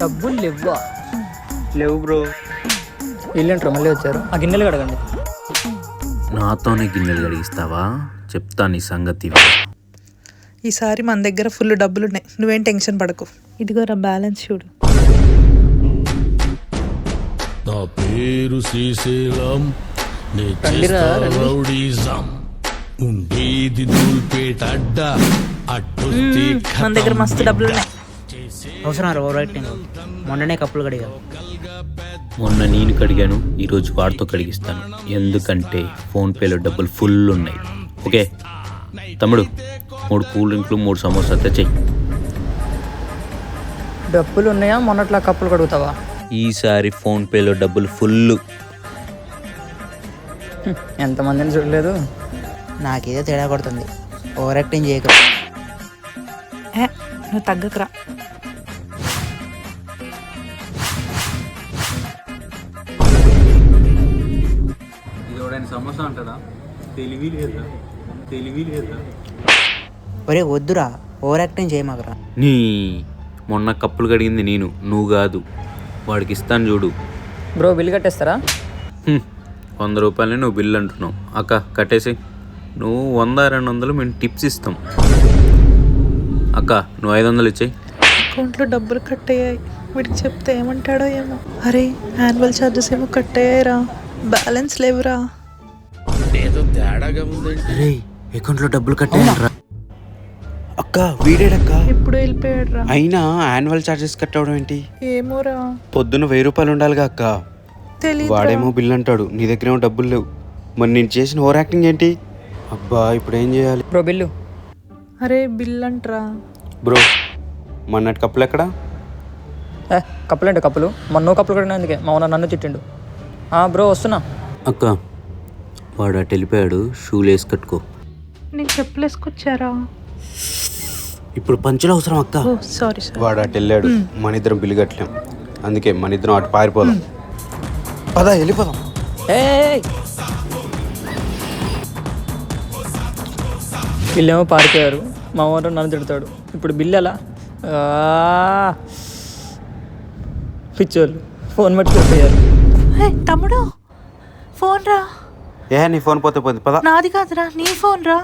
డబ్బులు లేవా? లేవు బ్రో. వీళ్ళేంట్రో మళ్ళీ వచ్చారు. ఆ గిన్నెలు కడగండి. నాతోనే గిన్నెలు కడిగిస్తావా? చెప్తా నీ సంగతి. ఈసారి మన దగ్గర ఫుల్ డబ్బులున్నాయి, నువ్వేం టెన్షన్ పడకు. ఇదిగోరా బ్యాలెన్స్ చూడు. నా పేరు శ్రీశైలం, నే రండిరా, చేస్తా రండి. రౌడీజం. ఉండేది దూల్పేట అడ్డ, అట్టొస్తే మన దగ్గర మస్తు డబ్బులున్నాయి. అవసరం ఓవర్ యాక్టింగ్. మొన్ననే కప్పులు కడిగా. మొన్న నేను కడిగాను, ఈరోజు వాడితో కడిగిస్తాను. ఎందుకంటే ఫోన్పేలో డబ్బులు ఫుల్ ఉన్నాయి. ఓకే తమ్ముడు, 3 కూల్ డ్రింక్లు 3 సమోసా తెచ్చేయి. డబ్బులు ఉన్నాయా? మొన్నట్లా కప్పులు కడుగుతావా? ఈసారి ఫోన్పేలో డబ్బులు ఫుల్. ఎంతమందిని చూడలేదు. నాకేదో తేడా కొడుతుంది. ఓవర్ యాక్టింగ్ చేయక. నువ్వు తగ్గకరా. సమోసా అంటారా? తెలివి లేదా? ఒరే వద్దురా, ఓవర్ యాక్టింగ్ చేయమాకరా. నీ మొన్న కప్పులు కడిగింది నేను, నువ్వు కాదు. వాడికి ఇస్తాను చూడు. Bro bill కట్టేస్తారా? 100 రూపాయలే నువ్వు బిల్ అంటున్నావు. అక్క కట్టేసి. నువ్వు 100-200 మేము టిప్స్ ఇస్తాం. అక్క నువ్వు 500 ఇచ్చేయి. అకౌంట్లో డబ్బులు కట్ అయ్యాయి. వీడికి చెప్తే ఏమంటాడో ఏమో. అరే యాన్యువల్ ఛార్జెస్ ఏమో కట్ అయ్యాయిరా, బ్యాలెన్స్ లేవురా. ఏదో తేడాగా ఉందండి. అరే అకౌంట్లో డబ్బులు కట్టాయంట్రా. అక్క వీడేడక్క. ఎప్పుడు వెళ్ళిపోయాడు రా. అయినా యాన్యువల్ ఛార్జెస్ కట్ అవడం ఏంటి? ఏమోరా, పొద్దున్న 1000 రూపాయలు ఉండాలిగా అక్క. తెలియదు. వాడేమో బిల్ అంటాడు, నీ దగ్గర ఏమో డబ్బులు లేవు. మరి నేను చేసిన ఓవర్ యాక్టింగ్ ఏంటి? అబ్బా ఇప్పుడు ఏం చేయాలి? Bro bill. అరే బిల్ అంటరా. బ్రో మొన్నటి కప్పులు ఎక్కడా? కప్పులు అంటే కప్పులు. మొన్న కప్పులు కడిగినందుకే మా ఓనర్ నన్ను తిట్టిండు. బ్రో వస్తున్నా. అక్క వాడు అటు వెళ్ళిపోయాడు, షూలు వేసి కట్టుకో. నేను చెప్పులేసుకొచ్చారా? ఇప్పుడు పంచులు అవసరం అక్క. ఓ సారీ. వాడు అటు వెళ్ళాడు, మన ఇద్దరం బిల్లు కట్టలేం. అందుకే మన ఇద్దరం అటు పారిపోదాం. పదా వెళ్ళిపోదాం. వీళ్ళేమో పారిపోయారు, మా ఓనర్ నన్ను తిడతాడు. ఇప్పుడు బిల్లు ఎలా? పిచ్చోళ్ళు ఫోన్ పట్టుకుపోయారు. తమ్ముడు ఫోన్ రా. నీ ఫోన్ పోతే పోతే పదా. నాది కాదురా, నీ ఫోన్ రా.